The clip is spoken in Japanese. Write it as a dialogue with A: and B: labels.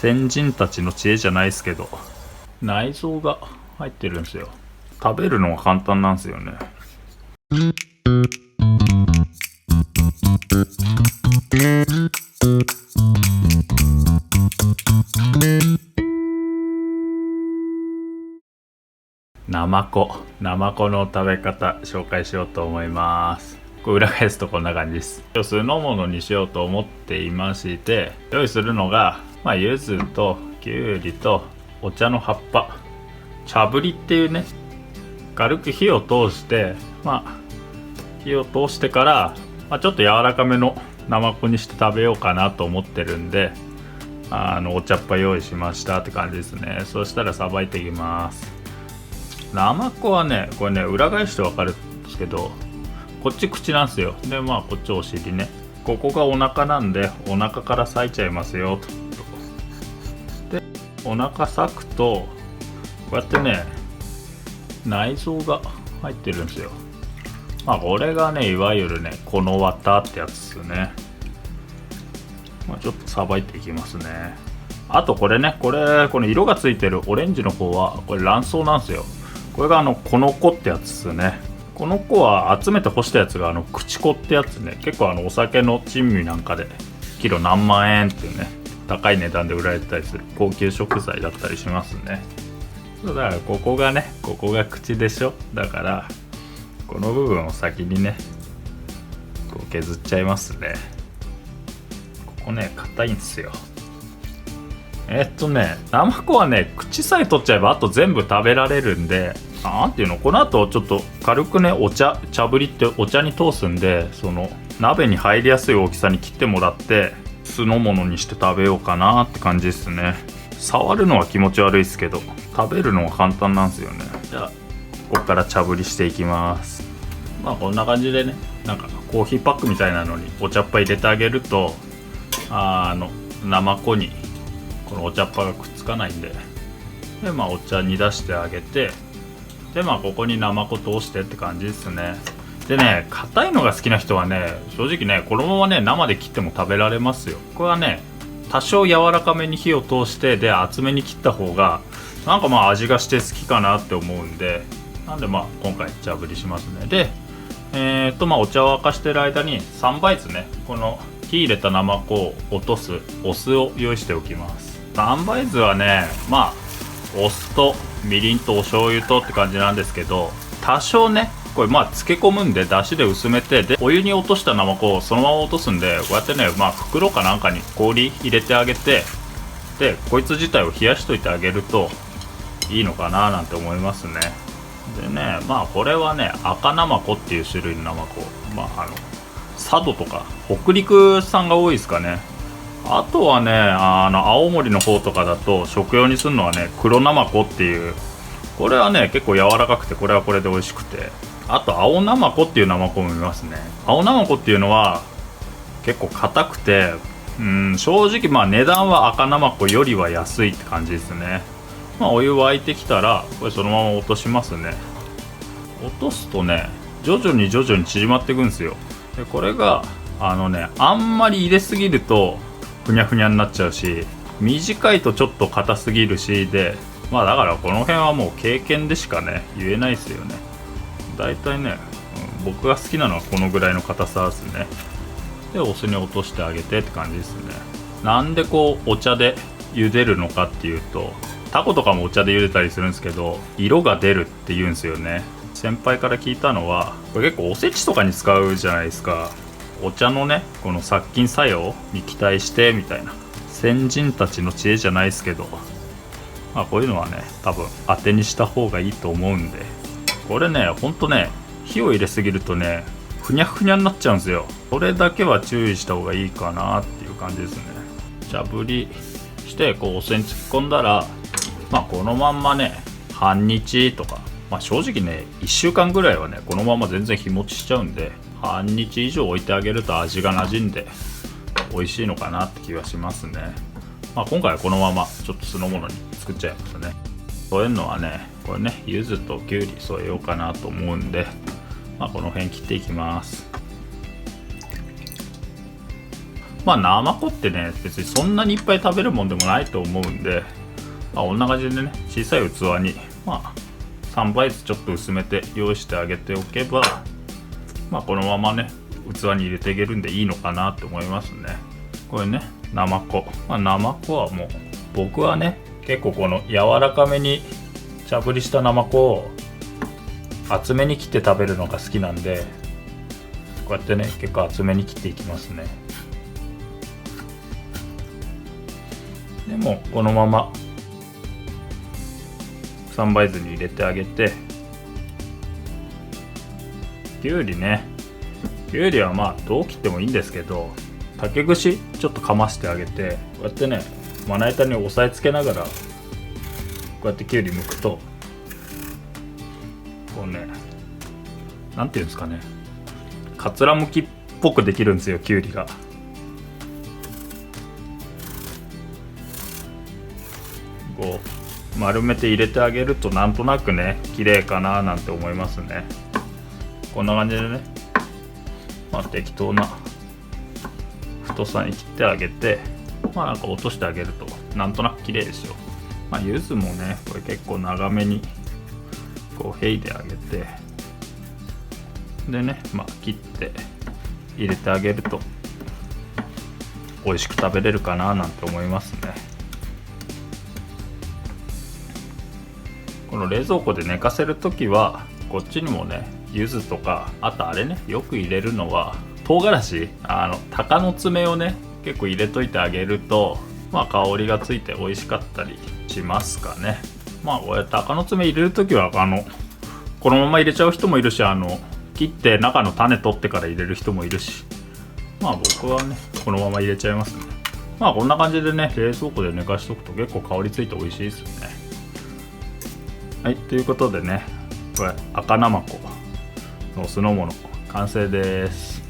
A: 先人たちの知恵じゃないですけど、内臓が入ってるんですよ。食べるのが簡単なんですよね。ナマコの食べ方紹介しようと思います。これ裏返すとこんな感じです。酢の物にしようと思っていまして、用意するのが柚子ときゅうりとお茶の葉っぱ、茶ぶりっていうね、軽く火を通して火を通してから、ちょっと柔らかめのナマコにして食べようかなと思ってるんで、お茶っ葉用意しましたって感じですね。そしたらさばいていきます。ナマコはね、これね、裏返してわかるんですけど、こっち口なんですよ。でこっちお尻ね、ここがお腹なんで、お腹から裂いちゃいますよと。でお腹裂くとこうやってね、内臓が入ってるんですよ。これがね、いわゆるね、この綿ってやつですよね。ちょっとさばいていきますね。あとこれね、この色がついてるオレンジの方はこれ卵巣なんですよ。これがこの子ってやつですよね。この子は集めて干したやつが口子ってやつね。結構お酒の珍味なんかでキロ何万円っていうね、高い値段で売られてたりする高級食材だったりしますね。だからここが口でしょ。だからこの部分を先にね、こう削っちゃいますね。ここね、硬いんですよ。ナマコはね、口さえ取っちゃえばあと全部食べられるんで、なんていうの、この後ちょっと軽くね、茶ぶりってお茶に通すんで、その鍋に入りやすい大きさに切ってもらって酢の物にして食べようかなって感じですね。触るのは気持ち悪いですけど、食べるのは簡単なんですよね。じゃあここから茶ぶりしていきます。こんな感じでね、なんかコーヒーパックみたいなのにお茶っ葉入れてあげると、ナマコにこのお茶っ葉がくっつかないんで、お茶に出してあげて、ここにナマコ通してって感じですね。でね、硬いのが好きな人はね、正直ね、このままね、生で切っても食べられますよ。これはね、多少柔らかめに火を通して、で厚めに切った方がなんか味がして好きかなって思うんで、なんで今回茶ぶりしますね。でお茶を沸かしてる間に3倍酢ね、この火入れたナマコを落とすお酢を用意しておきます。3倍酢はね、お酢とみりんとお醤油とって感じなんですけど、多少ね、これ漬け込むんで出汁で薄めて、でお湯に落としたナマコをそのまま落とすんで、こうやってね、袋かなんかに氷入れてあげて、でこいつ自体を冷やしといてあげるといいのかななんて思いますね。でね、これはね、赤ナマコっていう種類のナマコ、佐渡とか北陸産が多いですかね。あとはね、青森の方とかだと食用にするのはね、黒ナマコっていう、これはね結構柔らかくて、これはこれで美味しくて、あと青ナマコっていうナマコもいますね。青ナマコっていうのは結構硬くて、正直値段は赤ナマコよりは安いって感じですね。お湯沸いてきたらこれそのまま落としますね。落とすとね、徐々に縮まっていくんですよ。でこれがあんまり入れすぎるとふにゃふにゃになっちゃうし、短いとちょっと硬すぎるしで、だからこの辺はもう経験でしかね言えないですよね。だいたいね、僕が好きなのはこのぐらいの硬さですね。でお酢に落としてあげてって感じですね。なんでお茶で茹でるのかっていうと、タコとかもお茶で茹でたりするんですけど、色が出るって言うんですよね。先輩から聞いたのは、これ結構おせちとかに使うじゃないですか。お茶のね、この殺菌作用に期待してみたいな、先人たちの知恵じゃないですけど、こういうのはね、多分当てにした方がいいと思うんで、これね、ほんとね、火を入れすぎるとね、ふにゃふにゃになっちゃうんですよ。それだけは注意した方がいいかなっていう感じですね。茶ぶりしてお酢に突っ込んだら、このまんまね、半日とか、正直ね、1週間ぐらいはね、このまま全然日持ちしちゃうんで、半日以上置いてあげると味が馴染んで美味しいのかなって気がしますね。今回はこのままちょっと酢の物に作っちゃいますね。そういうのはね、これね、柚子ときゅうり添えようかなと思うんで、この辺切っていきます。まあナマコってね別にそんなにいっぱい食べるもんでもないと思うんで、まあ、こんな感じでね小さい器にまあ3倍ずつちょっと薄めて用意してあげておけば、まあこのままね器に入れていけるんでいいのかなって思いますね。これねナマコ、まあ、ナマコはもう僕はね結構この柔らかめに茶ぶりしたナマコを厚めに切って食べるのが好きなんで、こうやってね結構厚めに切っていきますね。でもこのまま3倍酢に入れてあげて、きゅうりね、きゅうりはまあどう切ってもいいんですけど、竹串ちょっとかましてあげて、こうやってねまな板に押さえつけながらこうやってきゅうり剥くと、こうねなんていうんですかね、かつらむきっぽくできるんですよ、きゅうりが。こう丸めて入れてあげるとなんとなくね綺麗かななんて思いますね。こんな感じでね、まあ、適当な太さに切ってあげて、まあなんか落としてあげるとなんとなく綺麗ですよ。まあ柚子もねこれ結構長めにこうへいであげて、でねまあ切って入れてあげると美味しく食べれるかななんて思いますね。この冷蔵庫で寝かせるときはこっちにもね柚子とか、あとあれねよく入れるのは唐辛子、鷹の爪をね結構入れといてあげると、まあ香りがついて美味しかったりしますかね。まあこれ鷹の爪入れるときはこのまま入れちゃう人もいるし、切って中の種取ってから入れる人もいるし、まあ僕はねこのまま入れちゃいますね。まあこんな感じでね冷蔵庫で寝かしとくと結構香りついて美味しいですよね。はい、ということでねこれ赤ナマコの酢の物完成です。